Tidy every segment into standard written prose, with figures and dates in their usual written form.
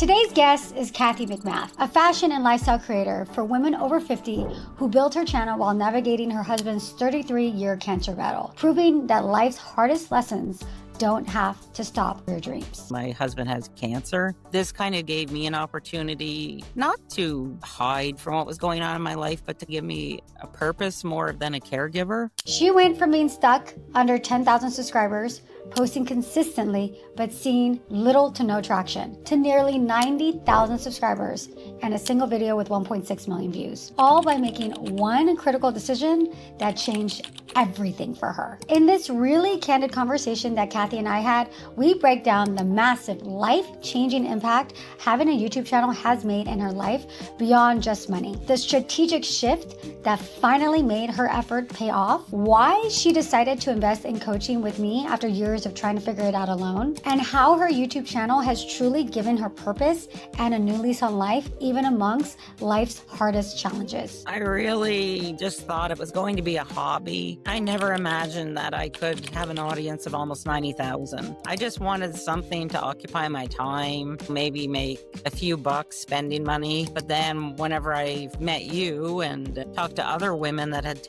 Today's guest is Cathy McMath, a fashion and lifestyle creator for women over 50 who built her channel while navigating her husband's 33-year cancer battle, proving that life's hardest lessons don't have to stop your dreams. My husband has cancer. This kind of gave me an opportunity not to hide from what was going on in my life, but to give me a purpose more than a caregiver. She went from being stuck under 10,000 subscribers, posting consistently but seeing little to no traction, to nearly 90,000 subscribers and a single video with 1.6 million views, all by making one critical decision that changed everything for her. In this really candid conversation that Cathy and I had, we break down the massive life-changing impact having a YouTube channel has made in her life beyond just money, the strategic shift that finally made her effort pay off, why she decided to invest in coaching with me after years of trying to figure it out alone, and how her YouTube channel has truly given her purpose and a new lease on life, even amongst life's hardest challenges. I really just thought it was going to be a hobby. I never imagined that I could have an audience of almost 90,000. I just wanted something to occupy my time, maybe make a few bucks spending money. But then whenever I met you and talked to other women that had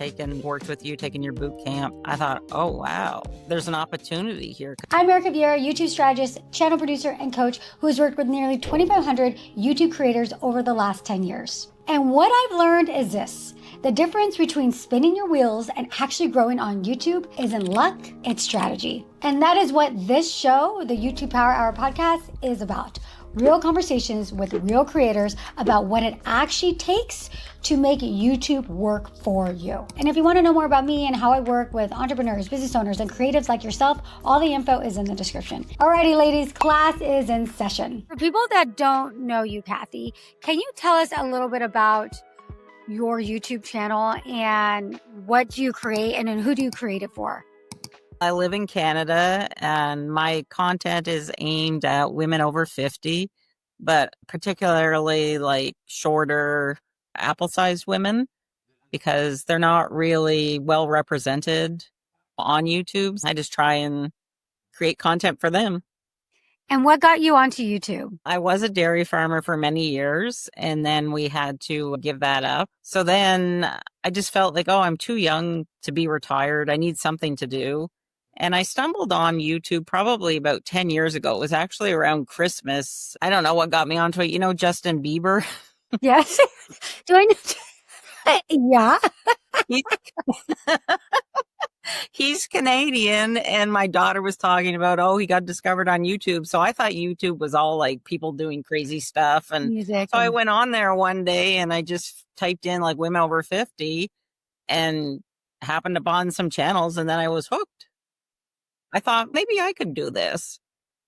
worked with you, taken your boot camp, I thought, oh, wow, there's an opportunity here. I'm Erika, Vieira, YouTube strategist, channel producer, and coach who has worked with nearly 2,500 YouTube creators over the last 10 years. And what I've learned is this: the difference between spinning your wheels and actually growing on YouTube isn't luck, it's strategy. And that is what this show, the YouTube Power Hour podcast, is about. Real conversations with real creators about what it actually takes to make YouTube work for you. And if you want to know more about me and how I work with entrepreneurs, business owners, and creatives like yourself, all the info is in the description. Alrighty, ladies, class is in session. For people that don't know you, Cathy, can you tell us a little bit about your YouTube channel and what do you create and then who do you create it for? I live in Canada and my content is aimed at women over 50, but particularly like shorter apple-sized women because they're not really well represented on YouTube. I just try and create content for them. And what got you onto YouTube? I was a dairy farmer for many years and then we had to give that up. So then I just felt like, oh, I'm too young to be retired. I need something to do. And I stumbled on YouTube probably about 10 years ago. It was actually around Christmas. I don't know what got me onto it. You know, Justin Bieber? Yes. Do I know? Yeah. He's Canadian. And my daughter was talking about, oh, he got discovered on YouTube. So I thought YouTube was all like people doing crazy stuff. And Music. So I went on there one day and I just typed in like women over 50 and happened upon some channels. And then I was hooked. I thought maybe I could do this.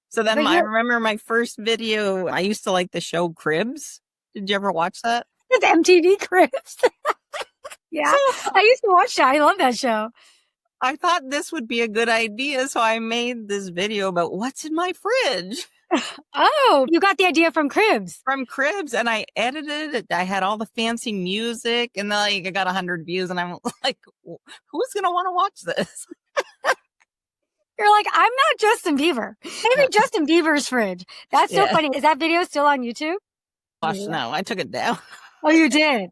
So then I remember my first video, I used to like the show Cribs. Did you ever watch that? It's MTV Cribs. Yeah, so, I used to watch that. I love that show. I thought this would be a good idea. So I made this video about what's in my fridge. Oh, you got the idea from Cribs. From Cribs. And I edited it. I had all the fancy music and then I got 100 views and I'm like, who's going to want to watch this? You're like, I'm not Justin Bieber. Maybe Justin Bieber's fridge. That's so funny. Is that video still on YouTube? Gosh, no, I took it down. Oh, you did?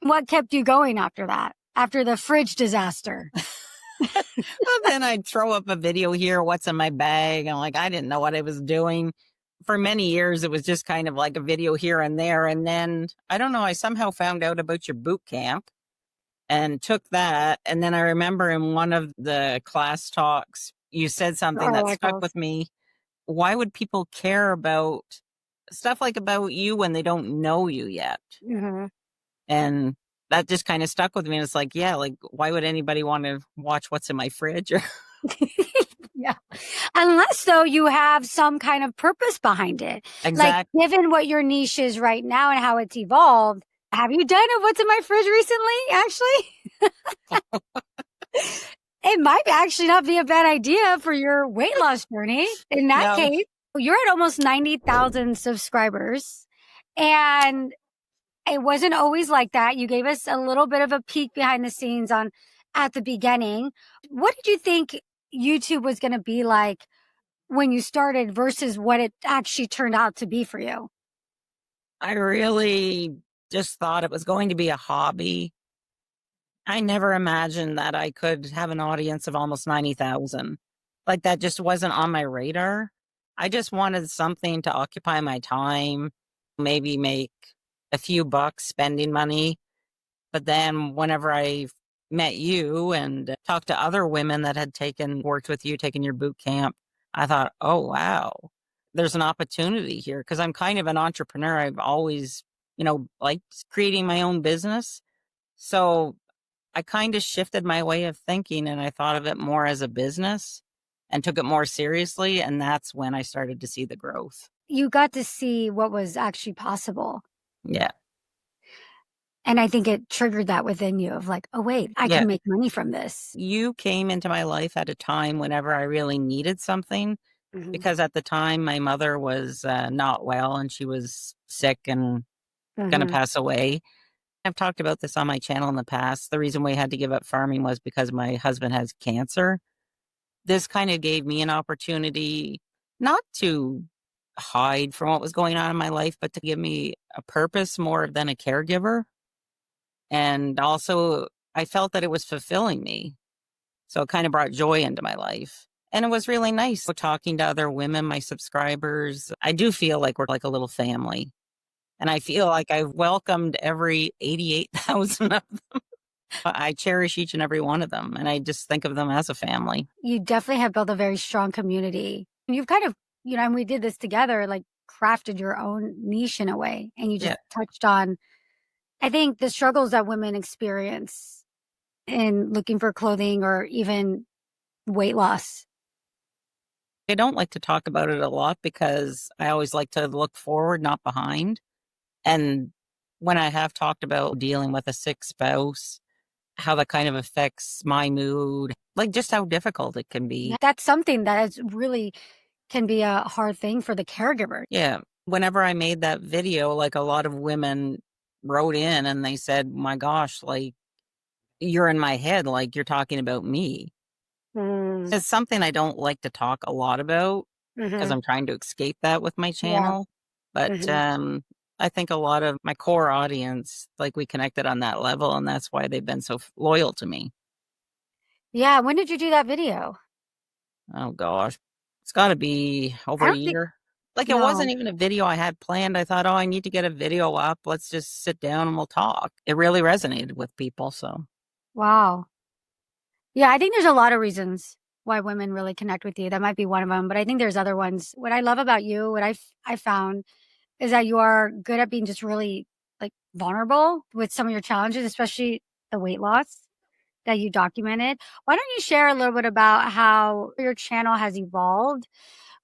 What kept you going after that? After the fridge disaster? Well, then I'd throw up a video here, what's in my bag. And like, I didn't know what I was doing. For many years, it was just kind of like a video here and there. And then, I don't know, I somehow found out about your boot camp. And took that. And then I remember in one of the class talks, you said something that stuck with me. Why would people care about stuff like about you when they don't know you yet? Mm-hmm. And that just kind of stuck with me. And it's like, yeah, like, why would anybody want to watch what's in my fridge? Yeah. Unless, though, you have some kind of purpose behind it. Exactly. Like, given what your niche is right now and how it's evolved, have you done a what's in my fridge recently, actually? It might actually not be a bad idea for your weight loss journey. In that case, you're at almost 90,000 subscribers. And it wasn't always like that. You gave us a little bit of a peek behind the scenes at the beginning. What did you think YouTube was going to be like when you started versus what it actually turned out to be for you? I really just thought it was going to be a hobby. I never imagined that I could have an audience of almost 90,000. Like, that just wasn't on my radar. I just wanted something to occupy my time, maybe make a few bucks spending money. But then whenever I met you and talked to other women that had worked with you, taken your boot camp, I thought, oh, wow, there's an opportunity here because I'm kind of an entrepreneur. I've always, liked creating my own business. So I kind of shifted my way of thinking and I thought of it more as a business and took it more seriously. And that's when I started to see the growth. You got to see what was actually possible. Yeah. And I think it triggered that within you of like, oh, wait, I Yeah. can make money from this. You came into my life at a time whenever I really needed something Mhm. because at the time my mother was not well and she was sick and going to Mhm. pass away. I've talked about this on my channel in the past. The reason we had to give up farming was because my husband has cancer. This kind of gave me an opportunity not to hide from what was going on in my life, but to give me a purpose more than a caregiver. And also, I felt that it was fulfilling me. So it kind of brought joy into my life. And it was really nice talking to other women, my subscribers. I do feel like we're like a little family. And I feel like I've welcomed every 88,000 of them. I cherish each and every one of them. And I just think of them as a family. You definitely have built a very strong community. You've kind of, and we did this together, like crafted your own niche in a way. And you Yeah. just touched on, I think, the struggles that women experience in looking for clothing or even weight loss. I don't like to talk about it a lot because I always like to look forward, not behind. And when I have talked about dealing with a sick spouse, how that kind of affects my mood, like just how difficult it can be. That's something that is really can be a hard thing for the caregiver. Yeah. Whenever I made that video, like a lot of women wrote in and they said, my gosh, like you're in my head, like you're talking about me. Mm. It's something I don't like to talk a lot about because Mhm. I'm trying to escape that with my Yeah. channel. But Mhm. I think a lot of my core audience, like we connected on that level, and that's why they've been so loyal to me. Yeah, when did you do that video? Oh gosh, it's got to be I over a don't think year. Like it no. wasn't even a video I had planned. I thought, oh, I need to get a video up. Let's just sit down and we'll talk. It really resonated with people. So Wow. Yeah, I think there's a lot of reasons why women really connect with you. That might be one of them, but I think there's other ones. What I love about you, I found is that you are good at being just really like vulnerable with some of your challenges, especially the weight loss that you documented. Why don't you share a little bit about how your channel has evolved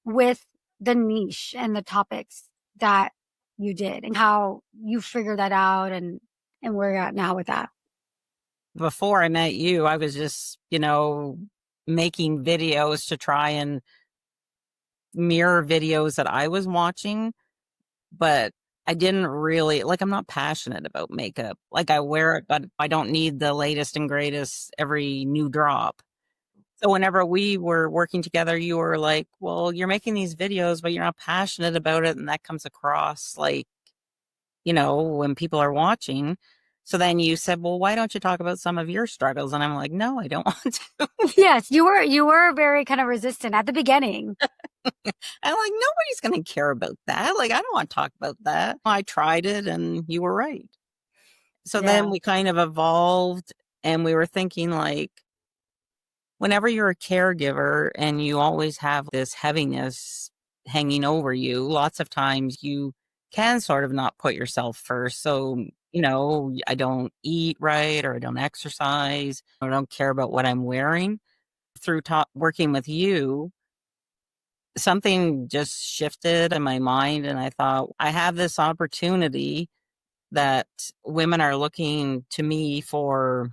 with the niche and the topics that you did and how you figured that out and where you're at now with that? before I met you, I was just, making videos to try and mirror videos that I was watching, but I didn't really like, I'm not passionate about makeup. Like I wear it, but I don't need the latest and greatest every new drop. So whenever we were working together, you were like, well, you're making these videos, but you're not passionate about it. And that comes across like, when people are watching. So then you said, well, why don't you talk about some of your struggles? And I'm like, no, I don't want to. Yes, you were very kind of resistant at the beginning. I'm like, nobody's going to care about that. Like, I don't want to talk about that. I tried it and you were right. So then Yeah. we kind of evolved and we were thinking like, whenever you're a caregiver and you always have this heaviness hanging over you, lots of times you can sort of not put yourself first. So, I don't eat right or I don't exercise. Or I don't care about what I'm wearing. Through working with you, something just shifted in my mind. And I thought, I have this opportunity that women are looking to me for,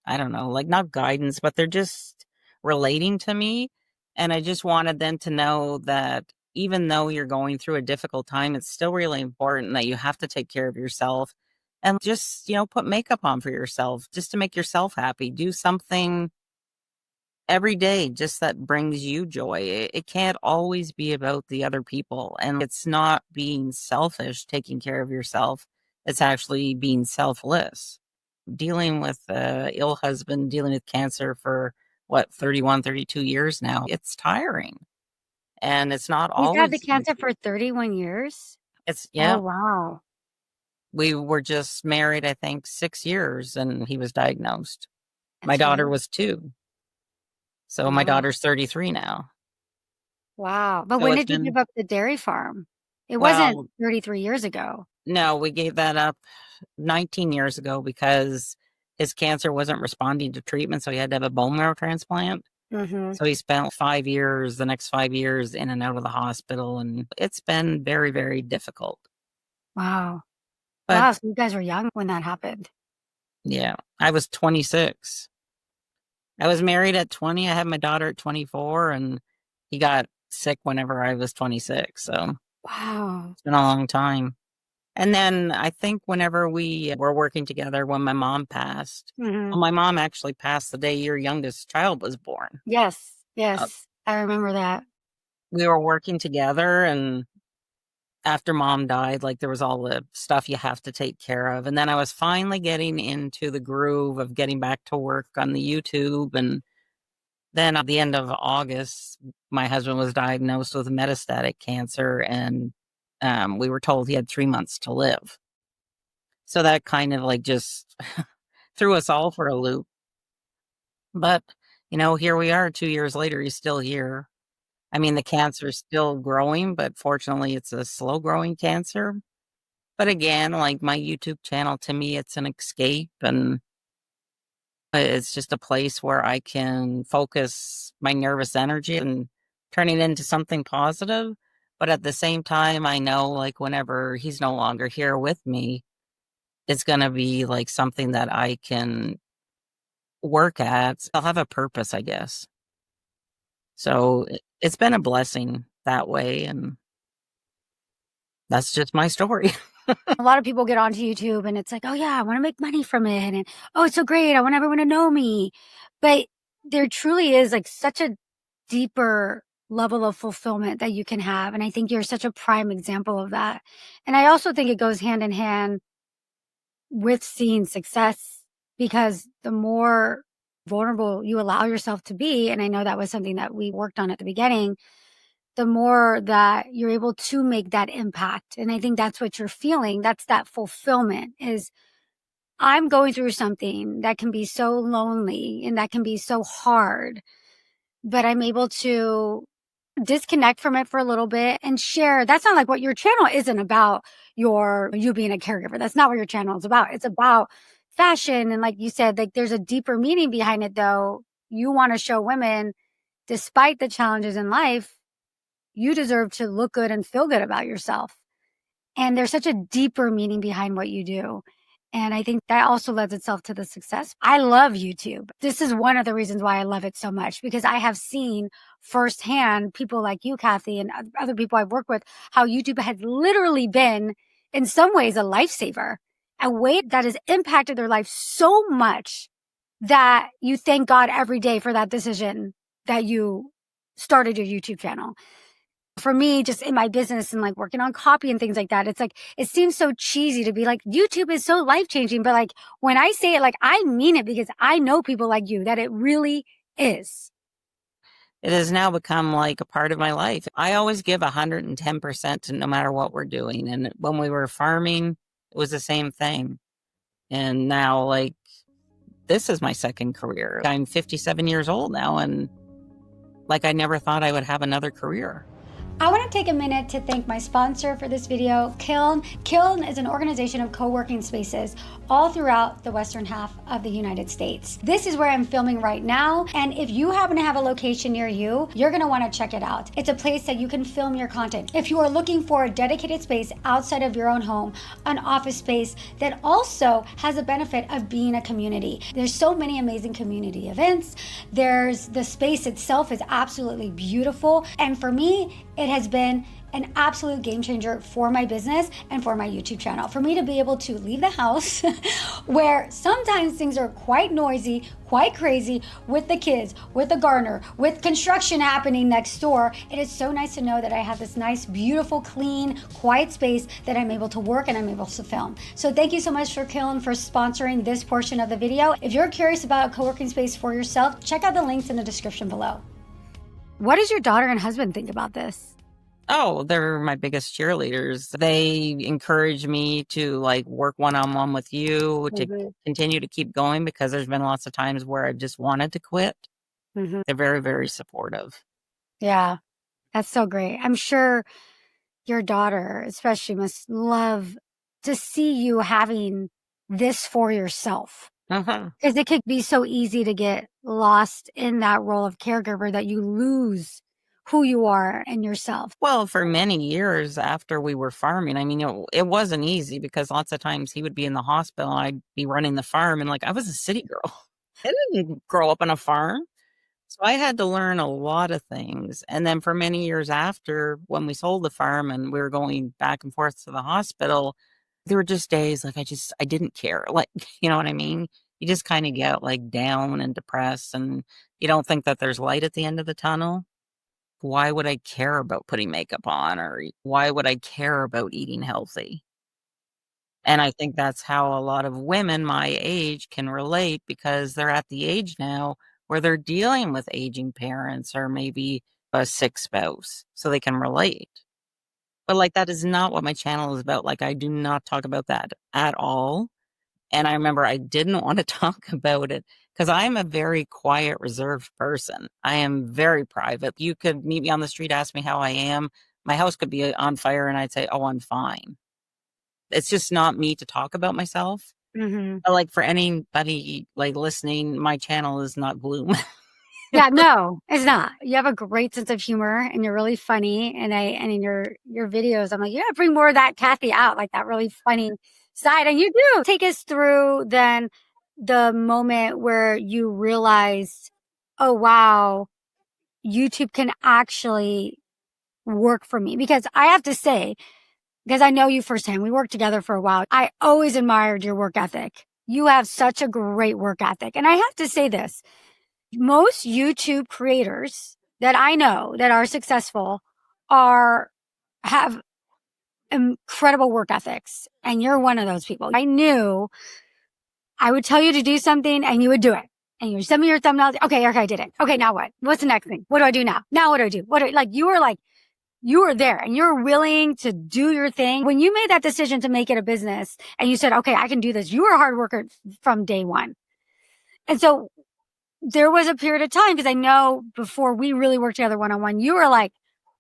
I don't know, like not guidance, but they're just relating to me. And I just wanted them to know that even though you're going through a difficult time, it's still really important that you have to take care of yourself and just, put makeup on for yourself just to make yourself happy. Do something every day just that brings you joy. It can't always be about the other people. And it's not being selfish, taking care of yourself. It's actually being selfless. Dealing with a ill husband, dealing with cancer for what, 31, 32 years now, it's tiring. And it's not You've had the always cancer for 31 years? it's Oh, yeah. wow. We were just married, I think, 6 years, and he was diagnosed. My That's daughter right. was 2. So my Wow. daughter's 33 now. Wow. But So when it's did you been give up the dairy farm? It wasn't well, 33 years ago. no, we gave that up 19 years ago because his cancer wasn't responding to treatment, so he had to have a bone marrow transplant. Mhm. So he spent 5 years, the next 5 years in and out of the hospital, and it's been very, very difficult. Wow. But Wow, so you guys were young when that happened. yeah, I was 26. I was married at 20. I had my daughter at 24, and he got sick whenever I was 26. So Wow. it's been a long time. And then I think whenever we were working together, when my mom passed, Mhm. well, my mom actually passed the day your youngest child was born. Yes. Uh, Yes. I remember that. we were working together, and after mom died, like there was all the stuff you have to take care of. And then I was finally getting into the groove of getting back to work on the YouTube. And then at the end of August, my husband was diagnosed with metastatic cancer, and we were told he had 3 months to live. So that kind of like just threw us all for a loop. But, here we are 2 years later, he's still here. I mean, the cancer is still growing, but fortunately, it's a slow growing cancer. But again, like my YouTube channel, to me, it's an escape, and it's just a place where I can focus my nervous energy and turn it into something positive. But at the same time, I know like whenever he's no longer here with me, it's going to be like something that I can work at. I'll have a purpose, I guess. So it's been a blessing that way. And that's just my story. A lot of people get onto YouTube and it's like, "Oh yeah, I wanna make money from it," and, "Oh, it's so great, I want everyone to know me." But there truly is, like, such a deeper level of fulfillment that you can have, and I think you're such a prime example of that. And I also think it goes hand in hand with seeing success because the more vulnerable you allow yourself to be, and I know that was something that we worked on at the beginning, the more that you're able to make that impact. And I think that's what you're feeling. That's that fulfillment is I'm going through something that can be so lonely and that can be so hard, but I'm able to disconnect from it for a little bit and share. That's not like what your channel isn't about you being a caregiver. That's not what your channel is about. It's about fashion. And like you said, like there's a deeper meaning behind it though. You want to show women, despite the challenges in life, you deserve to look good and feel good about yourself. And there's such a deeper meaning behind what you do. And I think that also lends itself to the success. I love YouTube. This is one of the reasons why I love it so much because I have seen firsthand people like you, Cathy, and other people I've worked with, how YouTube has literally been, in some ways, a lifesaver, a way that has impacted their life so much that you thank God every day for that decision that you started your YouTube channel. For me, just in my business and like working on copy and things like that, it's like, it seems so cheesy to be like, YouTube is so life changing. But like, when I say it, like, I mean it because I know people like you that it really is. It has now become like a part of my life. I always give 110% to no matter what we're doing. And when we were farming, it was the same thing. And now, like, this is my second career. I'm 57 years old now, and like, I never thought I would have another career. I want to take a minute to thank my sponsor for this video, Kiln. Kiln is an organization of co-working spaces all throughout the western half of the United States. This is where I'm filming right now, and if you happen to have a location near you, you're going to want to check it out. It's a place that you can film your content. If you are looking for a dedicated space outside of your own home, an office space that also has a benefit of being a community. There's so many amazing community events. The space itself is absolutely beautiful, and for me, it has been an absolute game changer for my business and for my YouTube channel. For me to be able to leave the house where sometimes things are quite noisy, quite crazy with the kids, with the gardener, with construction happening next door. It is so nice to know that I have this nice, beautiful, clean, quiet space that I'm able to work and I'm able to film. So thank you so much for Kiln for sponsoring this portion of the video. If you're curious about a co-working space for yourself, check out the links in the description below. What does your daughter and husband think about this? Oh, they're my biggest cheerleaders. They encourage me to like work one-on-one with you to continue to keep going, because there's been lots of times where I've just wanted to quit. They're very, very supportive. Yeah, that's so great. I'm sure your daughter especially must love to see you having this for yourself. Because it could be so easy to get lost in that role of caregiver that you lose who you are and yourself. Well, for many years after we were farming, I mean, it wasn't easy, because lots of times he would be in the hospital and I'd be running the farm, and like I was a city girl. I didn't grow up on a farm. So I had to learn a lot of things. And then for many years after, when we sold the farm and we were going back and forth to the hospital, there were just days like I didn't care. Like, you know what I mean? You just kind of get like down and depressed, and you don't think that there's light at the end of the tunnel. Why would I care about putting makeup on, or why would I care about eating healthy? And I think that's how a lot of women my age can relate, because they're at the age now where they're dealing with aging parents or maybe a sick spouse, so they can relate. But like, that is not what my channel is about. Like, I do not talk about that at all. And I remember I didn't want to talk about it because I'm a very quiet, reserved person. I am very private. You could meet me on the street, ask me how I am. My house could be on fire and I'd say, oh, I'm fine. It's just not me to talk about myself. But like, for anybody like listening, my channel is not gloom. Yeah, no, it's not. You have a great sense of humor and you're really funny. And in your videos, I'm like, you gotta bring more of that Cathy out, like that really funny side. And you do. Take us through then the moment where you realized, oh wow, YouTube can actually work for me. Because I have to say, because I know you firsthand, we worked together for a while. I always admired your work ethic. You have such a great work ethic. And I have to say this. Most YouTube creators that I know that are successful have incredible work ethics. And you're one of those people. I knew I would tell you to do something and you would do it. And you would send me your thumbnails. Okay, Erika, I did it. Okay, now what? What's the next thing? What do I do now? Now what do I do? You were there and you're willing to do your thing. When you made that decision to make it a business and you said, okay, I can do this, you were a hard worker from day one. And so there was a period of time, because I know before we really worked together one-on-one, you were like,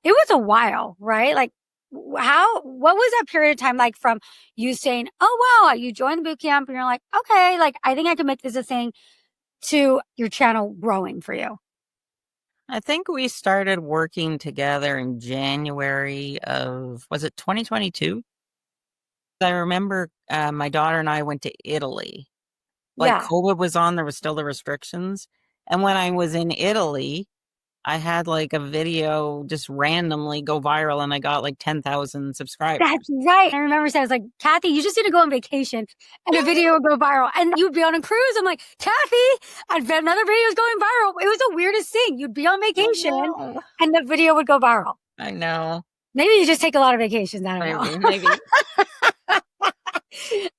it was a while, right? Like what was that period of time like from you saying, oh, wow, you joined the boot camp and you're like, okay, like I think I can make this a thing, to your channel growing for you? I think we started working together in January of, was it 2022? I remember my daughter and I went to Italy. Like, Yeah. COVID was on, there was still the restrictions. And when I was in Italy, I had like a video just randomly go viral and I got like 10,000 subscribers. That's right. I remember saying, I was like, Cathy, you just need to go on vacation and a video would go viral. And you'd be on a cruise. I'm like, Cathy, I've bet another video is going viral. It was the weirdest thing. You'd be on vacation and the video would go viral. I know. Maybe you just take a lot of vacations. I don't know. Maybe.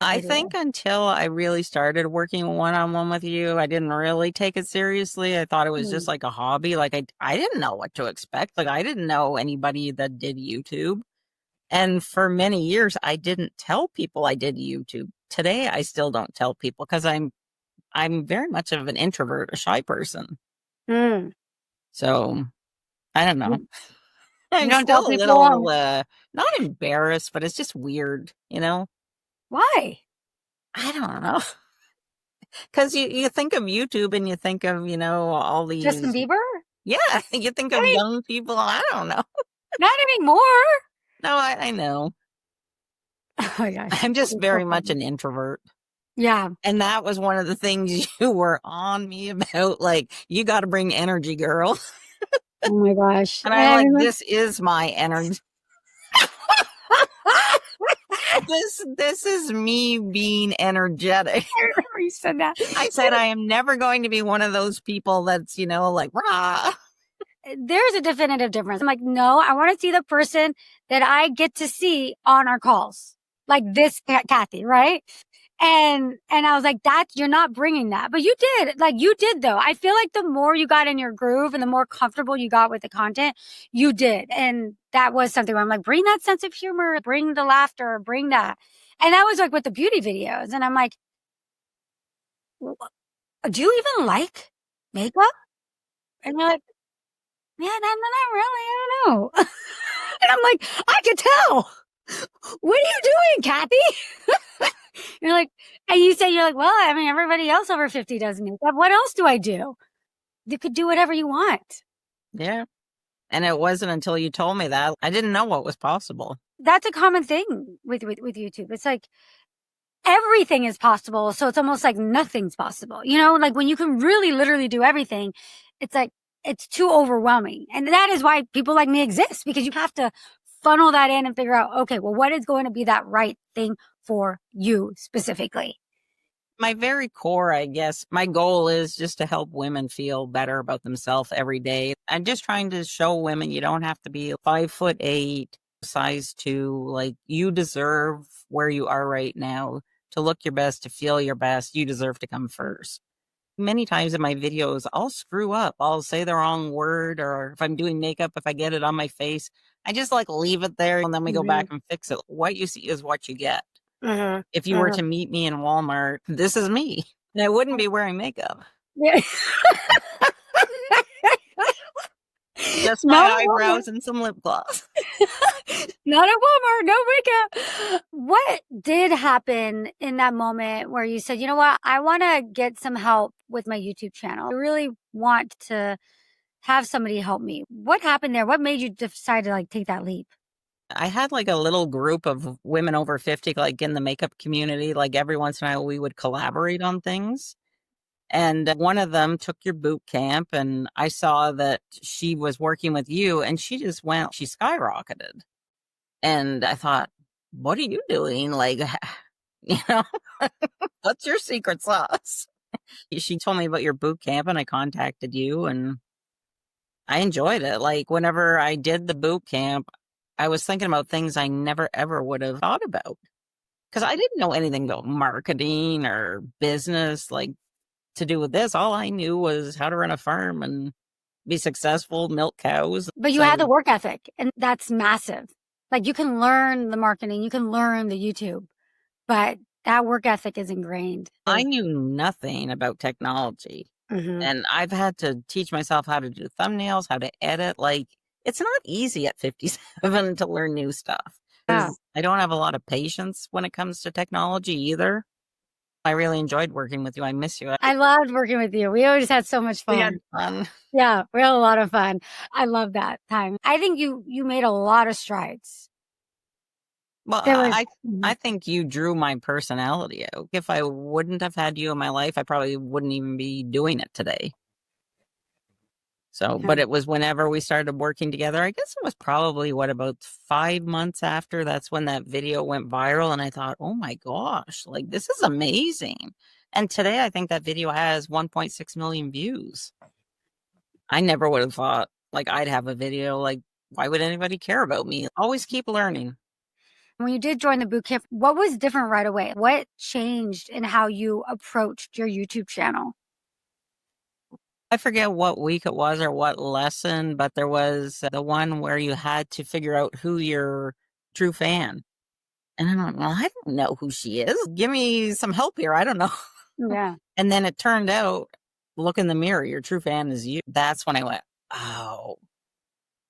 I think until I really started working one-on-one with you, I didn't really take it seriously. I thought it was just like a hobby. Like, I didn't know what to expect. Like, I didn't know anybody that did YouTube. And for many years, I didn't tell people I did YouTube. Today, I still don't tell people because I'm very much of an introvert, a shy person. So I don't know. I'm don't still tell a people, little not embarrassed, but it's just weird, you know? Why? I don't know. Because you think of YouTube and you think of, all these. Justin Bieber? Yeah, you think of young people. I don't know. Not anymore. No, I know. Oh my gosh. I'm just very much an introvert. Yeah. And that was one of the things you were on me about. Like, you got to bring energy, girl. Oh my gosh. And I'm like, this is my energy. This is me being energetic. I remember you said that. I said I am never going to be one of those people that's, like, rah. There's a definitive difference. I'm like, no, I want to see the person that I get to see on our calls. Like this Cathy, right? And I was like, you're not bringing that, but you did though. I feel like the more you got in your groove and the more comfortable you got with the content, you did. And that was something where I'm like, bring that sense of humor, bring the laughter, bring that. And that was like with the beauty videos. And I'm like, do you even like makeup? And you're like, yeah, not really. I don't know. And I'm like, I can tell. What are you doing, Cathy? You're like, and you're like, well, I mean, everybody else over 50 does makeup. What else do I do? You could do whatever you want. Yeah. And it wasn't until you told me that I didn't know what was possible. That's a common thing with YouTube. It's like everything is possible. So it's almost like nothing's possible. Like when you can really literally do everything, it's like, it's too overwhelming. And that is why people like me exist, because you have to funnel that in and figure out, okay, well, what is going to be that right thing for you specifically? My very core, I guess, my goal is just to help women feel better about themselves every day. I'm just trying to show women you don't have to be 5'8", size 2. Like, you deserve where you are right now to look your best, to feel your best. You deserve to come first. Many times in my videos, I'll screw up. I'll say the wrong word, or if I'm doing makeup, if I get it on my face, I just like leave it there and then we go back and fix it. What you see is what you get. If you were to meet me in Walmart, this is me. And I wouldn't be wearing makeup. Yeah. Just my eyebrows and some lip gloss. Not at Walmart, no makeup. What did happen in that moment where you said, you know what, I want to get some help with my YouTube channel. I really want to have somebody help me. What happened there? What made you decide to take that leap? I had a little group of women over 50, in the makeup community. Every once in a while we would collaborate on things. And one of them took your boot camp, and I saw that she was working with you, and she skyrocketed. And I thought, what are you doing? What's your secret sauce? She told me about your boot camp, and I contacted you, and I enjoyed it. Whenever I did the boot camp, I was thinking about things I never ever would have thought about, because I didn't know anything about marketing or business to do with this. All I knew was how to run a farm and be successful, milk cows. But you had the work ethic, and that's massive. You can learn the marketing, you can learn the YouTube, but that work ethic is ingrained. I knew nothing about technology. And I've had to teach myself how to do thumbnails, how to edit. It's not easy at 57 to learn new stuff. Yeah. I don't have a lot of patience when it comes to technology either. I really enjoyed working with you. I miss you. I loved working with you. We always had so much fun. We had fun. Yeah, we had a lot of fun. I love that time. I think you made a lot of strides. Well, I think you drew my personality out. If I wouldn't have had you in my life, I probably wouldn't even be doing it today. So, but it was whenever we started working together, I guess it was probably about 5 months after, that's when that video went viral. And I thought, oh my gosh, this is amazing. And today I think that video has 1.6 million views. I never would have thought I'd have a video. Why would anybody care about me? Always keep learning. When you did join the bootcamp, what was different right away? What changed in how you approached your YouTube channel? I forget what week it was or what lesson, but there was the one where you had to figure out who your true fan. And I'm like, well, I don't know who she is. Give me some help here. I don't know. Yeah. And then it turned out, look in the mirror, your true fan is you. That's when I went, oh,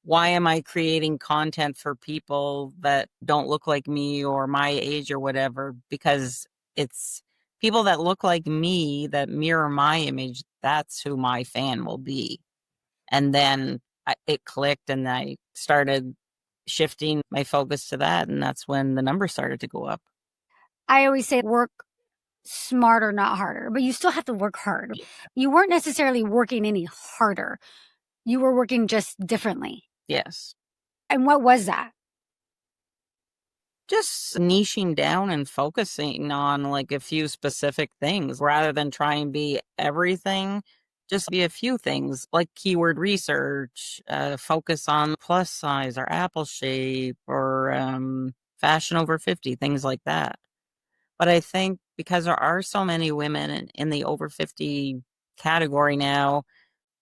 why am I creating content for people that don't look like me or my age or whatever? Because it's people that look like me, that mirror my image. That's who my fan will be. And then it clicked, and I started shifting my focus to that. And that's when the numbers started to go up. I always say work smarter, not harder, but you still have to work hard. Yeah. You weren't necessarily working any harder. You were working just differently. Yes. And what was that? Just niching down and focusing on like a few specific things rather than try and be everything. Just be a few things like keyword research, focus on plus size or apple shape or fashion over 50, things like that. But I think because there are so many women in the over 50 category now,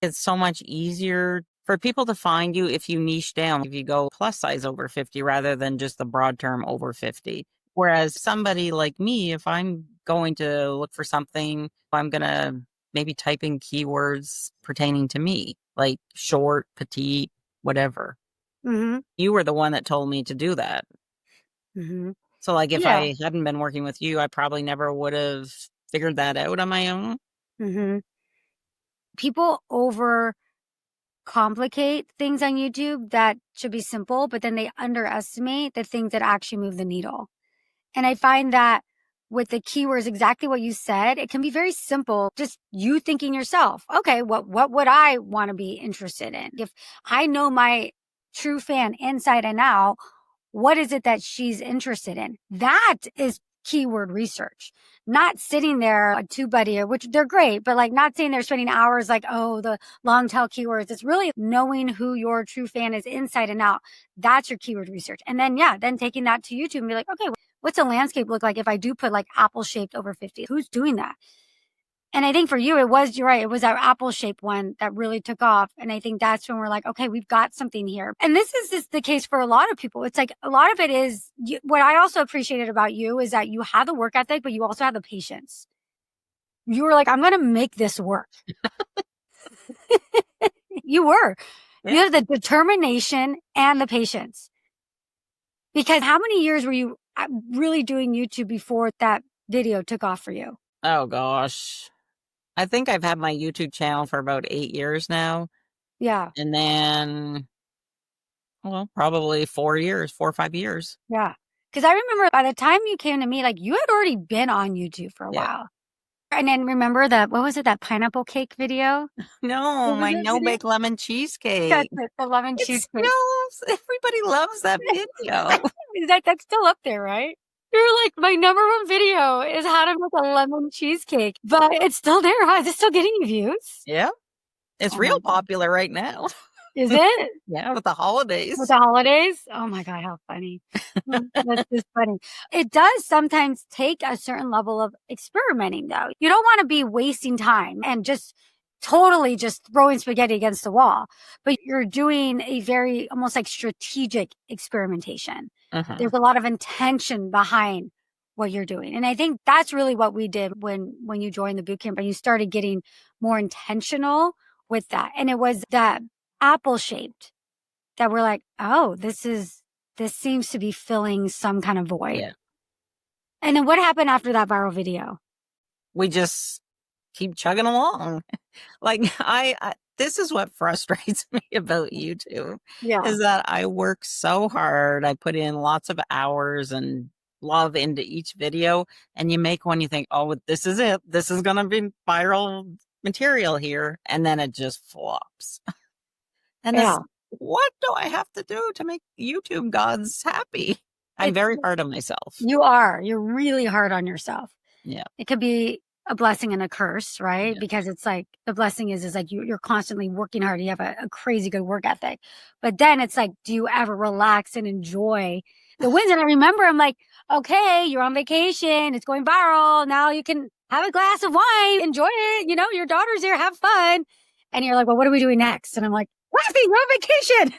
it's so much easier for people to find you if you niche down, if you go plus size over 50 rather than just the broad term over 50. Whereas somebody like me, if I'm going to look for something, I'm going to maybe type in keywords pertaining to me, like short, petite, whatever. Mm-hmm. You were the one that told me to do that. Mm-hmm. So, like, if Yeah. I hadn't been working with you, I probably never would have figured that out on my own. Mm-hmm. People overcomplicate things on YouTube that should be simple, but then they underestimate the things that actually move the needle. And I find that with the keywords, exactly what you said, it can be very simple. Just you thinking yourself, okay, what would I want to be interested in? If I know my true fan inside and out, what is it that she's interested in? That is keyword research. Not sitting there on TubeBuddy, which they're great, but like not sitting there spending hours like, oh, the long tail keywords. It's really knowing who your true fan is inside and out. That's your keyword research. And then, yeah, then taking that to YouTube and be like, okay, what's a landscape look like if I do put like apple shaped over 50? Who's doing that? And I think for you, you're right. It was our apple shaped one that really took off. And I think that's when we're like, okay, we've got something here. And this is just the case for a lot of people. It's like a lot of it is what I also appreciated about you is that you have the work ethic, but you also have the patience. You were like, I'm going to make this work. You were. Yeah. You have the determination and the patience. Because how many years were you really doing YouTube before that video took off for you? Oh, gosh. I think I've had my YouTube channel for about 8 years now. Yeah. And then, well, probably 4 years, 4 or 5 years. Yeah. Because I remember by the time you came to me, like you had already been on YouTube for a Yeah. while. And then remember that, what was it, that pineapple cake video? No, What was my that video? no-bake lemon That's cheesecake. it, the lemon It's cheesecake. still, everybody loves that video. That's still up there, right? You're like, my number one video is how to make a lemon cheesecake. But it's still there, huh? Is it still getting you views? Yeah. It's Oh my real God. popular right now. Is it? Yeah, with the holidays. With the holidays? Oh my God, how funny. That's just funny. It does sometimes take a certain level of experimenting though. You don't want to be wasting time and just totally just throwing spaghetti against the wall, but you're doing a very almost like strategic experimentation. Uh-huh. There's a lot of intention behind what you're doing. And I think that's really what we did when you joined the bootcamp and you started getting more intentional with that. And it was that apple shaped that we're like, oh, this seems to be filling some kind of void. Yeah. And then what happened after that viral video? We just keep chugging along. Like this is what frustrates me about YouTube Yeah. is that I work so hard. I put in lots of hours and love into each video, and you make one, you think, oh, this is it. This is going to be viral material here. And then it just flops. And Yeah. what do I have to do to make YouTube gods happy? I'm very hard on myself. You're really hard on yourself. Yeah. It could be a blessing and a curse, right? Yeah. Because it's like the blessing is like you're constantly working hard. You have a crazy good work ethic. But then it's like, do you ever relax and enjoy the wins? And I remember I'm like, okay, you're on vacation. It's going viral. Now you can have a glass of wine, enjoy it. You know, your daughter's here, have fun. And you're like, well, what are we doing next? And I'm like, Kathy, you're on vacation.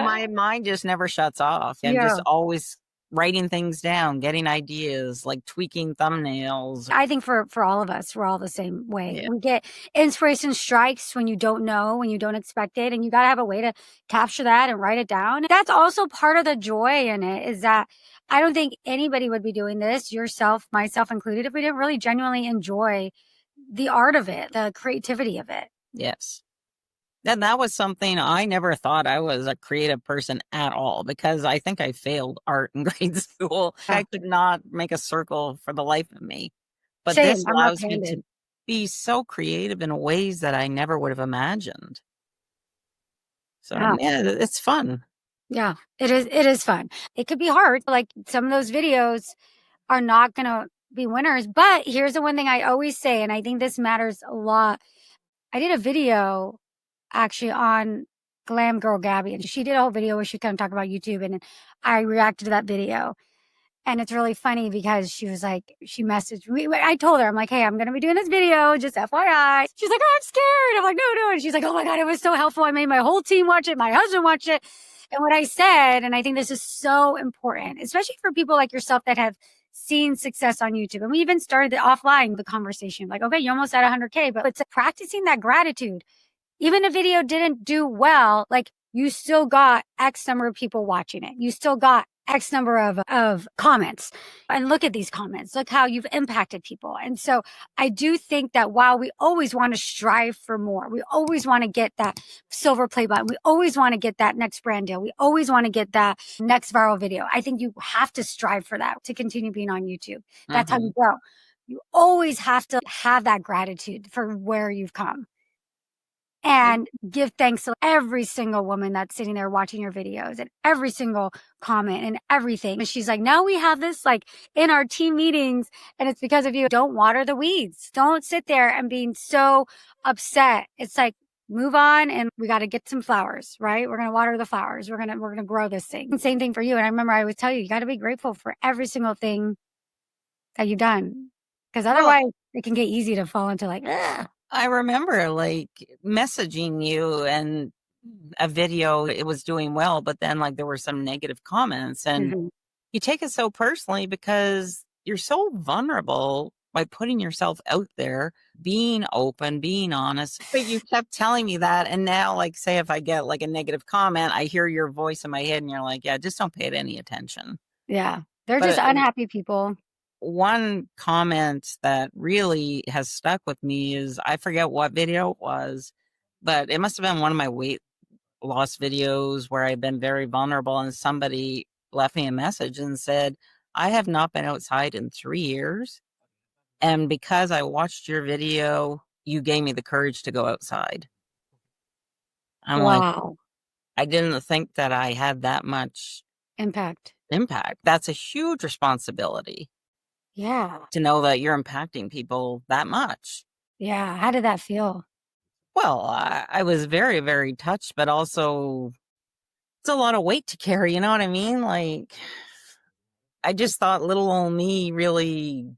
My mind just never shuts off. I'm just always writing things down, getting ideas, like tweaking thumbnails. I think for all of us, we're all the same way. Yeah. We get inspiration strikes when you don't know, when you don't expect it. And you got to have a way to capture that and write it down. That's also part of the joy in it is that I don't think anybody would be doing this, yourself, myself included, if we didn't really genuinely enjoy the art of it, the creativity of it. Yes. And that was something I never thought I was a creative person at all because I think I failed art in grade school. I could not make a circle for the life of me. But Same. this I'm allows me left-handed. to be so creative in ways that I never would have imagined. So yeah, it's fun. Yeah, it is fun. It could be hard. Like some of those videos are not going to be winners, but here's the one thing I always say, and I think this matters a lot. I did a video actually on Glam Girl Gabby, and she did a whole video where she kind of talked about YouTube, and I reacted to that video. And it's really funny because she was like, she messaged me. I told her, I'm like, hey, I'm going to be doing this video, just FYI. She's like, oh, I'm scared. I'm like, no, no. And she's like, oh my God, it was so helpful. I made my whole team watch it. My husband watched it. And what I said, and I think this is so important, especially for people like yourself that have seen success on YouTube. And we even started the offline, the conversation, like, okay, you're almost at 100K, but it's practicing that gratitude. Even if a video didn't do well, like you still got X number of people watching it. You still got X number of comments. And look at these comments. Look how you've impacted people. And so I do think that while we always want to strive for more, we always want to get that silver play button. We always want to get that next brand deal. We always want to get that next viral video. I think you have to strive for that to continue being on YouTube. That's how Hmm. you grow. You always have to have that gratitude for where you've come and give thanks to every single woman that's sitting there watching your videos and every single comment and everything. And she's like, now we have this like in our team meetings and it's because of you. Don't water the weeds. Don't sit there and being so upset. It's like, move on and we got to get some flowers, right? We're going to water the flowers. We're going to grow this thing. And same thing for you. And I remember I would tell you, you got to be grateful for every single thing that you've done because Well, otherwise it can get easy to fall into like, ugh. I remember like messaging you and a video, it was doing well, but then like there were some negative comments and Mhm. you take it so personally because you're so vulnerable by putting yourself out there, being open, being honest. But you kept telling me that. And now, like, say if I get like a negative comment, I hear your voice in my head and you're like, yeah, just don't pay it any attention. Yeah. They're just But unhappy people. one comment that really has stuck with me is I forget what video it was, but it must have been one of my weight loss videos where I've been very vulnerable, and somebody left me a message and said, I have not been outside in 3 years. And because I watched your video, you gave me the courage to go outside. I'm like, Wow. I didn't think that I had that much Impact. impact. That's a huge responsibility Yeah. to know that you're impacting people that much. Yeah. How did that feel? Well, I was very, very touched, but also it's a lot of weight to carry. You know what I mean? Like, I just thought little old me really,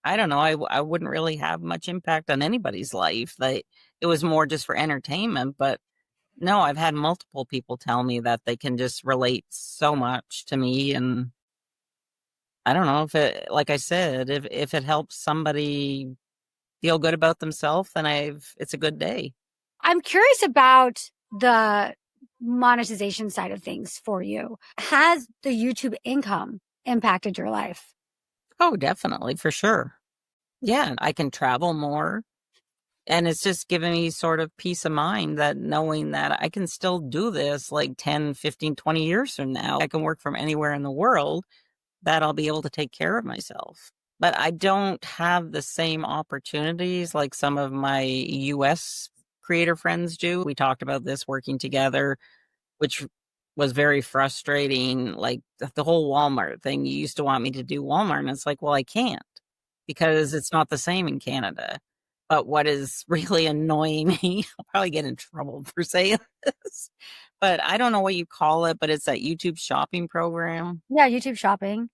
I don't know, I wouldn't really have much impact on anybody's life. Like, it was more just for entertainment. But no, I've had multiple people tell me that they can just relate so much to me. And I don't know if it, like I said, if it helps somebody feel good about themselves, then it's a good day. I'm curious about the monetization side of things for you. Has the YouTube income impacted your life? Oh, definitely, for sure. Yeah, I can travel more. And it's just giving me sort of peace of mind that knowing that I can still do this like 10, 15, 20 years from now. I can work from anywhere in the world, that I'll be able to take care of myself. But I don't have the same opportunities like some of my US creator friends do. We talked about this working together, which was very frustrating. Like the whole Walmart thing, you used to want me to do Walmart, and it's like, well, I can't because it's not the same in Canada. But what is really annoying me, I'll probably get in trouble for saying this, but I don't know what you call it, but it's that YouTube shopping program. Yeah, YouTube shopping.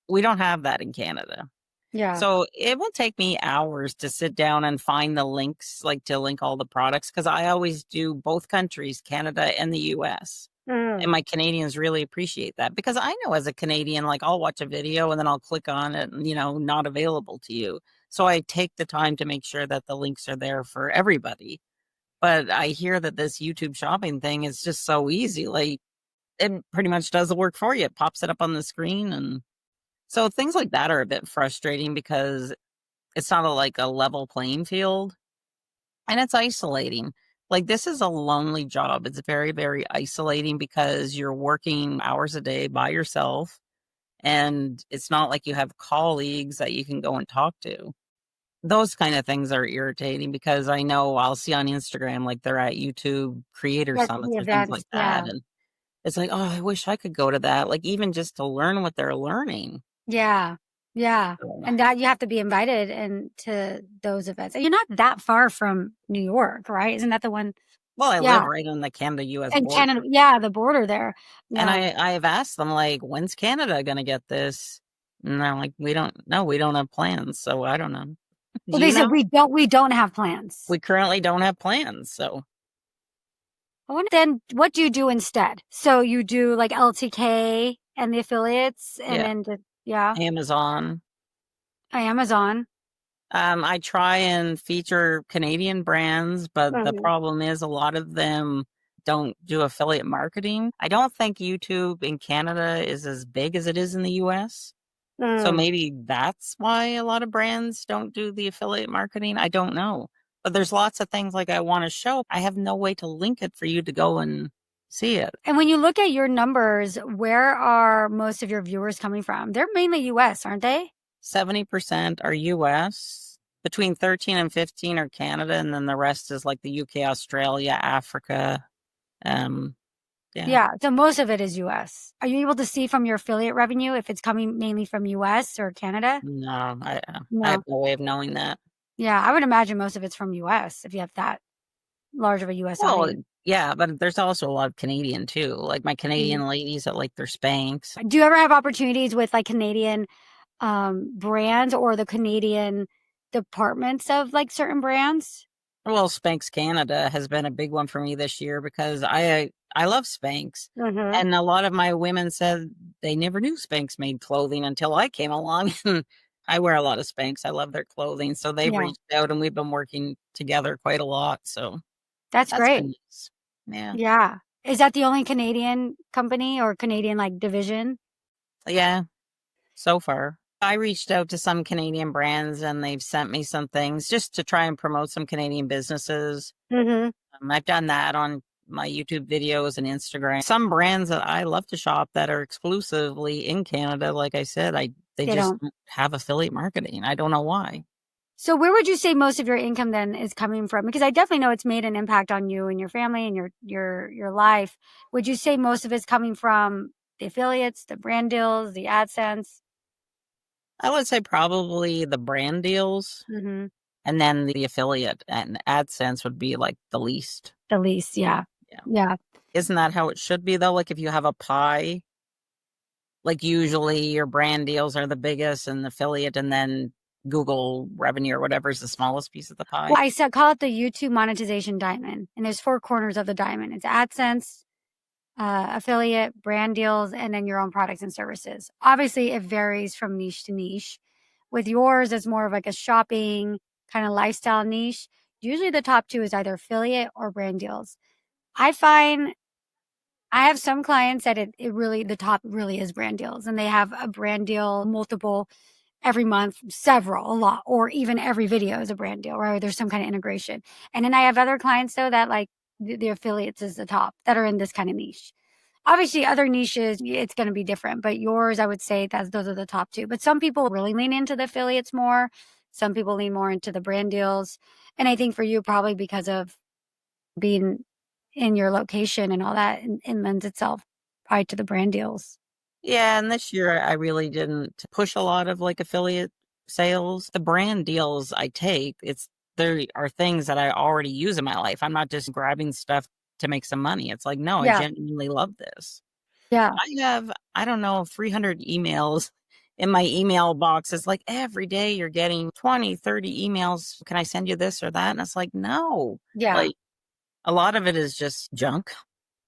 We don't have that in Canada. Yeah. So it will take me hours to sit down and find the links, like to link all the products, because I always do both countries, Canada and the US. And Mm. my Canadians really appreciate that because I know as a Canadian, like I'll watch a video and then I'll click on it and, not available to you. So I take the time to make sure that the links are there for everybody. But I hear that this YouTube shopping thing is just so easy. Like it pretty much does the work for you. It pops it up on the screen. And so things like that are a bit frustrating because it's not like a level playing field. And it's isolating. Like, this is a lonely job. It's very, very isolating because you're working hours a day by yourself, and it's not like you have colleagues that you can go and talk to. Those kind of things are irritating because I know I'll see on Instagram, like, they're at YouTube creator Like summits the or things like events. that, Yeah. and it's like, oh, I wish I could go to that. Like even just to learn what they're learning. Yeah. Yeah. So, And that you have to be invited into those events. And you're not that far from New York, right? Isn't that the one? well, I Yeah. live right on the Canada-US And border. Canada, yeah, the border there. And Yeah. I have asked them like, when's Canada gonna get this? And they're like, we don't know. We don't have plans. So I don't know. Well, Do they you said know? we don't have plans. We currently don't have plans. So I wonder then what do you do instead? So you do like LTK and the affiliates and yeah, then yeah, Amazon. Amazon. I try and feature Canadian brands, but the Mhm. problem is a lot of them don't do affiliate marketing. I don't think YouTube in Canada is as big as it is in the US. So Mm. maybe that's why a lot of brands don't do the affiliate marketing. I don't know. But there's lots of things like I want to show. I have no way to link it for you to go and see it. And when you look at your numbers, where are most of your viewers coming from? They're mainly US, aren't they? 70% are US, between 13 and 15 are Canada, and then the rest is like the UK, Australia, Africa. Um, yeah. Yeah, so most of it is US. Are you able to see from your affiliate revenue if it's coming mainly from US or Canada? No, I have No. no way of knowing that. Yeah, I would imagine most of it's from US if you have that large of a US Well, audience. yeah, but there's also a lot of Canadian too. Like my Mhm. Canadian ladies that like their Spanx. Do you ever have opportunities with like Canadian brands or the Canadian departments of like certain brands? Well, Spanx Canada has been a big one for me this year because I love Spanx. Mm-hmm. And a lot of my women said they never knew Spanx made clothing until I came along. And I wear a lot of Spanx. I love their clothing. So they've Yeah, reached out and we've been working together quite a lot. So that's that's great. been nice. Yeah. Yeah. Is that the only Canadian company or Canadian like division? Yeah. So far. I reached out to some Canadian brands and they've sent me some things just to try and promote some Canadian businesses. Mm-hmm. I've done that on my YouTube videos and Instagram. Some brands that I love to shop that are exclusively in Canada, like I said, they They just don't. don't have affiliate marketing. I don't know why. So where would you say most of your income then is coming from? Because I definitely know it's made an impact on you and your family and your life. Would you say most of it's coming from the affiliates, the brand deals, the AdSense? I would say probably the brand deals Mm-hmm. and then the affiliate and AdSense would be like the least. The least, yeah. Yeah. Yeah. Isn't that how it should be though? Like if you have a pie, like usually your brand deals are the biggest and affiliate and then Google revenue or whatever is the smallest piece of the pie. Well, I said call it the YouTube monetization diamond, and there's four corners of the diamond. It's AdSense, affiliate, brand deals, and then your own products and services. Obviously, it varies from niche to niche. With yours, it's more of like a shopping kind of lifestyle niche. Usually, the top two is either affiliate or brand deals. I find I have some clients that it really the top really is brand deals, and they have a brand deal multiple every month, several, a lot, or even every video is a brand deal, right? There's some kind of integration. And then I have other clients though that like the affiliates is the top that are in this kind of niche. Obviously, other niches, it's going to be different, but yours, I would say that those are the top two. But some people really lean into the affiliates more. Some people lean more into the brand deals. And I think for you, probably because of being in your location and all that, it lends itself probably to the brand deals. Yeah, and this year I really didn't push a lot of like affiliate sales. The brand deals I take, it's there are things that I already use in my life. I'm not just grabbing stuff to make some money. It's like, no, I Yeah. genuinely love this. Yeah. I have, I don't know, 300 emails in my email box. It's like every day you're getting 20, 30 emails. Can I send you this or that? And it's like, no. Yeah. Like a lot of it is just junk.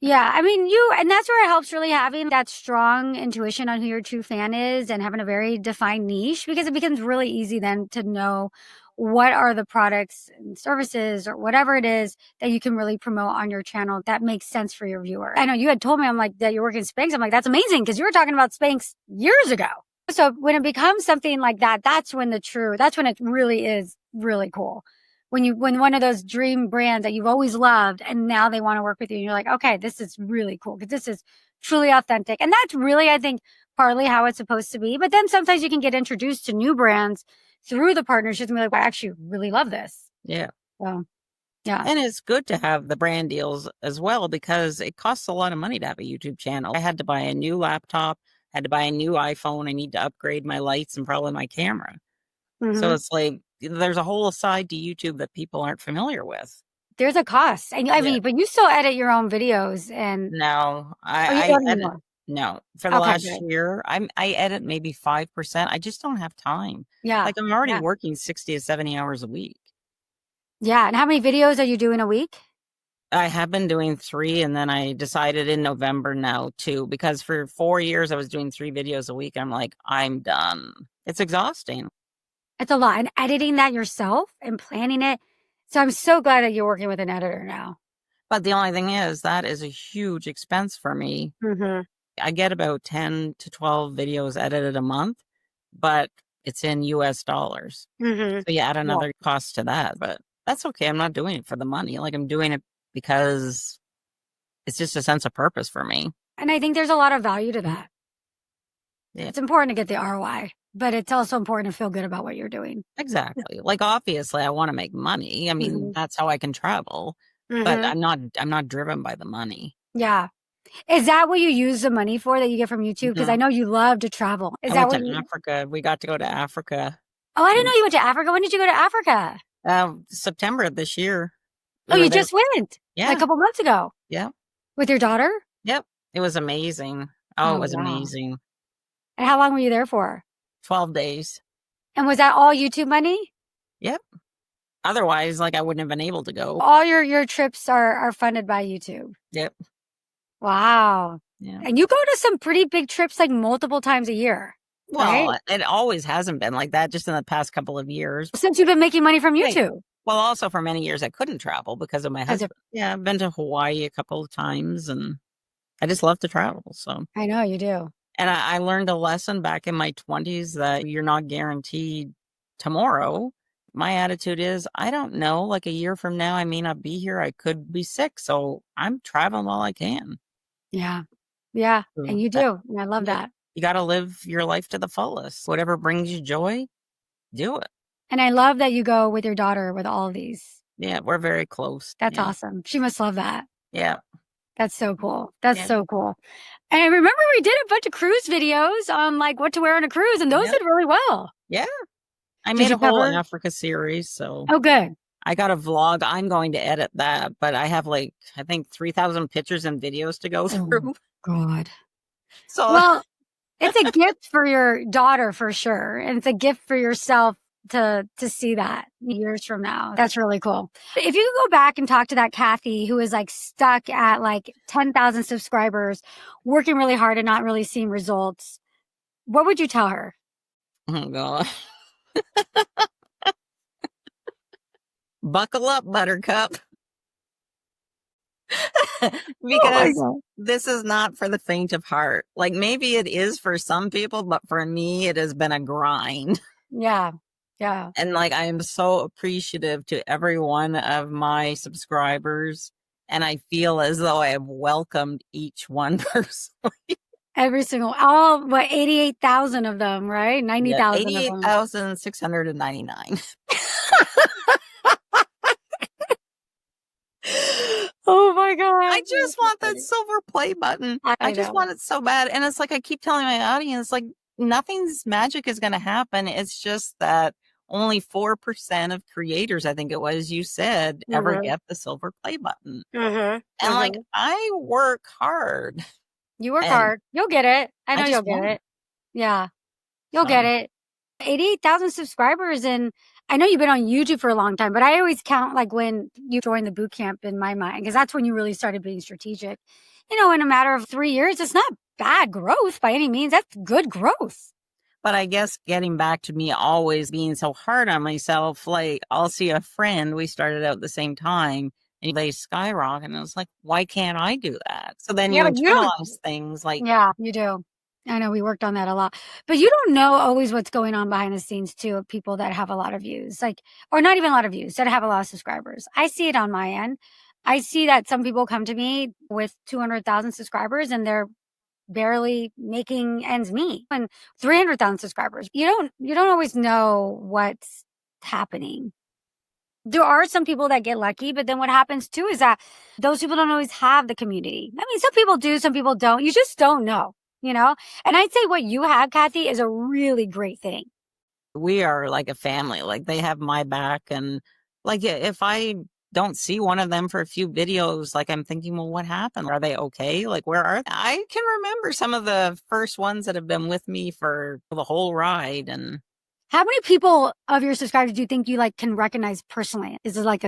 Yeah, I mean, and that's where it helps really having that strong intuition on who your true fan is and having a very defined niche because it becomes really easy then to know what are the products and services or whatever it is that you can really promote on your channel that makes sense for your viewer. I know you had told me, I'm like, that you're working Spanx. I'm like, that's amazing because you were talking about Spanx years ago. So when it becomes something like that, that's when it really is really cool when one of those dream brands that you've always loved and now they want to work with you and you're like, okay, this is really cool because this is truly authentic. And that's really, I think, partly how it's supposed to be. But then sometimes you can get introduced to new brands through the partnerships and be like, well, I actually really love this. Yeah. So Yeah. And it's good to have the brand deals as well because it costs a lot of money to have a YouTube channel. I had to buy a new laptop, had to buy a new iPhone. I need to upgrade my lights and probably my camera. So Hmm. it's like there's a whole side to YouTube that people aren't familiar with. There's a cost. And I Yeah. mean, but you still edit your own videos and No, oh, you I don't edit. anymore. No, for the Okay, last good. year, I edit maybe 5%. I just don't have time. Yeah. Like I'm already Yeah. working 60 to 70 hours a week. Yeah. And how many videos are you doing a week? I have been doing 3, and then I decided in November now 2, because for 4 years I was doing 3 videos a week. I'm like, "I'm done." It's exhausting. It's a lot. And editing that yourself and planning it. So I'm so glad that you're working with an editor now. But the only thing is that is a huge expense for me. Mm-hmm. I get about 10 to 12 videos edited a month, but it's in US dollars. Mm-hmm. So you add Yeah. another cost to that, but that's okay. I'm not doing it for the money. Like I'm doing it because it's just a sense of purpose for me. And I think there's a lot of value to that. Yeah. It's important to get the ROI, but it's also important to feel good about what you're doing. Exactly. Like, obviously, I wanna make money. I mean, Mhm. that's how I can travel, but Mhm. I'm not driven by the money. Yeah. Is that what you use the money for that you get from YouTube? Because I Mhm. know you love to travel. Is I that went what to you Africa. We got to go to Africa Oh, I didn't know in, you went to Africa. When did you go to Africa? September of this year. Oh, We were you there. just went, like, a Yeah. couple months ago Yeah. with your daughter? Yep. It was amazing. Oh, it Oh, was wow. amazing. And how long were you there for? 12 days. And was that all YouTube money? Yep. Otherwise, like, I wouldn't have been able to go. All your trips are funded by YouTube. Yep. Wow. Yeah. And you go to some pretty big trips, like, multiple times a year, right? Well, it always hasn't been like that, just in the past couple of years. Since you've been making money from Right. YouTube. Well, also for many years, I couldn't travel because of my 'Cause of husband. Yeah, I've been to Hawaii a couple of times, and I just love to travel, so I know you do. and I learned a lesson back in my 20s that you're not guaranteed tomorrow. My attitude is, I don't know, like, a year from now, I may not be here, I could be sick, so I'm traveling while I can. Yeah. Yeah, and So you that do, and I love yeah, that. you gotta live your life to the fullest. Whatever brings you joy, do it. And I love that you go with your daughter with all of these. Yeah, we're very close. That's Yeah. awesome. She must love that. Yeah. That's so cool. That's Yeah. so cool. And I remember we did a bunch of cruise videos on, like, what to wear on a cruise, and those Yep. did really well. Yeah. I Did made you a whole cover Africa series, so Oh, good. I got a vlog. I'm going to edit that, but I have, like, I think 3,000 pictures and videos to go Oh, through. God. So Well, it's a gift for your daughter for sure, and it's a gift for yourself to see that years from now. That's really cool. If you could go back and talk to that Cathy who is, like, stuck at, like, 10,000 subscribers, working really hard and not really seeing results, what would you tell her? oh god. Buckle up, buttercup. Oh my Because God. this is not for the faint of heart. Like, maybe it is for some people, but for me, it has been a grind. Yeah. Yeah. And, like, I am so appreciative to every one of my subscribers, and I feel as though I have welcomed each one personally. Every single all what 88,000 of them, right? Yeah, 90,000 of them. 88,699. Oh my God. I just want that silver play button. I just know. want it so bad. And it's like I keep telling my audience, like, nothing's magic is gonna happen. It's just that only 4% of creators, I think it was, you said, ever Mhm. get the silver play button. Mhm. And, like, Mhm. I work hard You work and hard. You'll get it. I I know just you'll get want it. it. Yeah. You'll get So, it. 88,000 subscribers, and I know you've been on YouTube for a long time, but I always count, like, when you joined the boot camp in my mind, because that's when you really started being strategic. In a matter of 3 years, it's not bad growth by any means. That's good growth. but I guess getting back to me always being so hard on myself, like, I'll see a friend, we started out at the same time, and they skyrocket, and I was like, "Why can't I do that?" So then Yeah, you but you don't internalize things like Yeah, you do. I know we worked on that a lot. But you don't know always what's going on behind the scenes too of people that have a lot of views, like, or not even a lot of views, that have a lot of subscribers. I see it on my end. I see that some people come to me with 200,000 subscribers and they're barely making ends meet, and 300,000 subscribers. You don't always know what's happening. there are some people that get lucky, but then what happens too is that those people don't always have the community. I mean, some people do, some people don't. You just don't know, you know? And I'd say what you have, Cathy, is a really great thing. We are like a family. Like they have my back, and like if I don't see one of them for a few videos, like I'm thinking, well, what happened? Are they okay? Like where are they? I can remember some of the first ones that have been with me for the whole ride. And How many people of your subscribers do you think you like can recognize personally? Is it like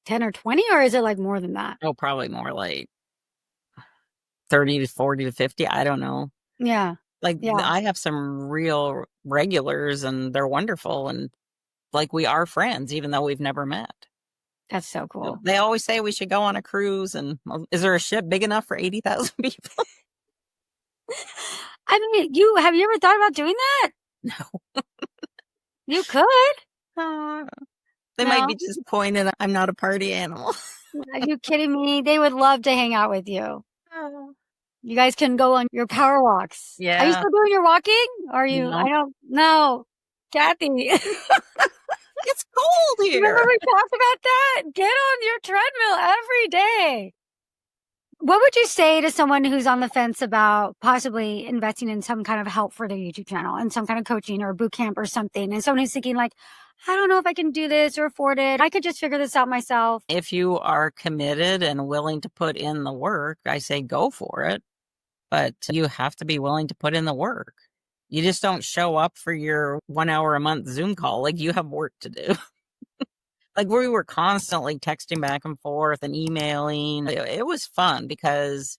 10 or 20, or is it like more than that? oh, probably more like 30 to 40 to 50. I don't know. Yeah. Like Yeah. I have some real regulars and they're wonderful. And like we are friends, even though we've never met. That's so cool. They always say we should go on a cruise. And well, is there a ship big enough for 80,000 people? I mean, have you ever thought about doing that? No. You could. They might be disappointed I'm not a party animal. Are you kidding me? They would love to hang out with you. Oh. You guys can go on your power walks. Yeah. Are you still doing your walking? Are you? No. I don't know. Cathy. It's cold here. Remember we talked about that? Get on your treadmill every day. What would you say to someone who's on the fence about possibly investing in some kind of help for their YouTube channel and some kind of coaching or boot camp or something? And someone who's thinking like, I don't know if I can do this or afford it. I could just figure this out myself. If you are committed and willing to put in the work, I say go for it. But you have to be willing to put in the work. You just don't show up for your 1 hour a month Zoom call. Like you have work to do. Like we were constantly texting back and forth and emailing. It was fun because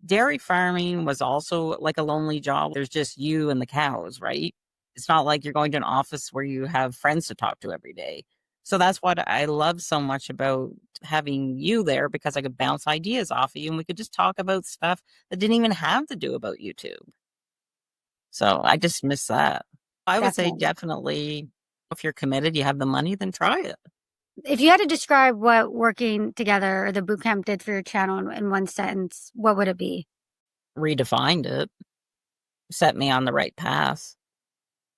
dairy farming was also like a lonely job. There's just you and the cows, right? It's not like you're going to an office where you have friends to talk to every day. So that's what I love so much about having you there, because I could bounce ideas off of you and we could just talk about stuff that didn't even have to do about YouTube. So I just miss that. I would say definitely if you're committed, you have the money, then try it. If you had to describe what working together or the bootcamp did for your channel in one sentence, what would it be? Redefined it. Set me on the right path.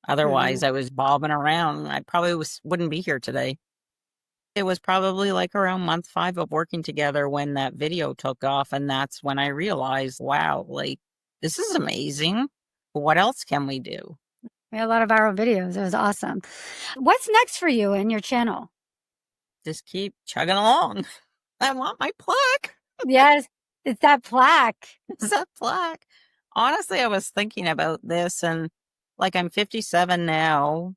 Otherwise, I was bobbing around. I probably wouldn't be here today. It was probably like around month 5 of working together when that video took off. And that's when I realized, wow, like, this is amazing. What else can we do? We had a lot of viral videos. It was awesome. What's next for you and your channel? Just keep chugging along. I want my plaque. Yes, it's that plaque. It's that plaque. Honestly, I was thinking about this, and like I'm 57 now.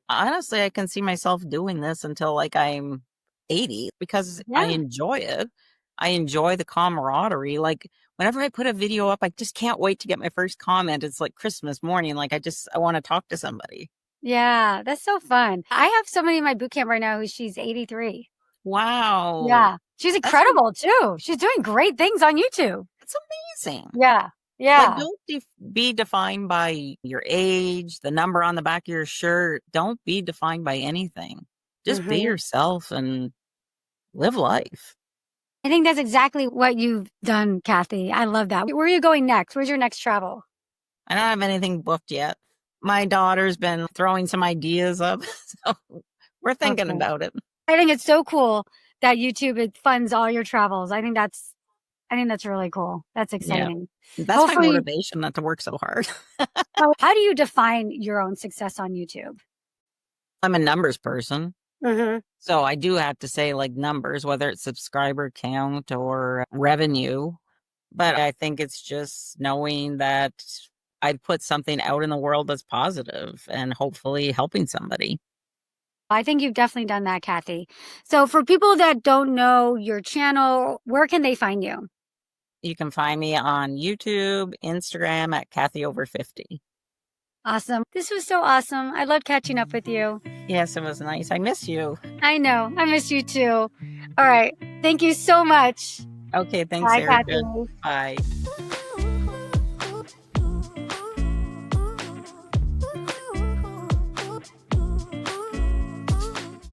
Honestly, I can see myself doing this until like I'm 80 because I enjoy it. I enjoy the camaraderie. Like whenever I put a video up, I just can't wait to get my first comment. It's like Christmas morning. Like I want to talk to somebody. Yeah, that's so fun. I have somebody in my bootcamp right now she's 83. Wow. Yeah. She's incredible too. She's doing great things on YouTube. It's amazing. Yeah. Yeah. Like, don't be defined by your age, the number on the back of your shirt. Don't be defined by anything. Just be yourself and live life. I think that's exactly what you've done, Cathy. I love that. Where are you going next? Where's your next travel? I don't have anything booked yet. My daughter's been throwing some ideas up, so we're thinking about it. I think it's so cool that YouTube funds all your travels. I think that's really cool. That's exciting. Yeah. That's my motivation not to work so hard. How do you define your own success on YouTube? I'm a numbers person. So I do have to say like numbers, whether it's subscriber count or revenue. But I think it's just knowing that I'd put something out in the world that's positive and hopefully helping somebody. I think you've definitely done that, Cathy. So for people that don't know your channel, where can they find you? You can find me on YouTube, Instagram at Cathy over 50. Awesome. This was so awesome. I loved catching up with you. Yes, it was nice. I miss you. I know. I miss you too. All right. Thank you so much. Okay. Thanks, Bye, Erika. Cathy. Bye.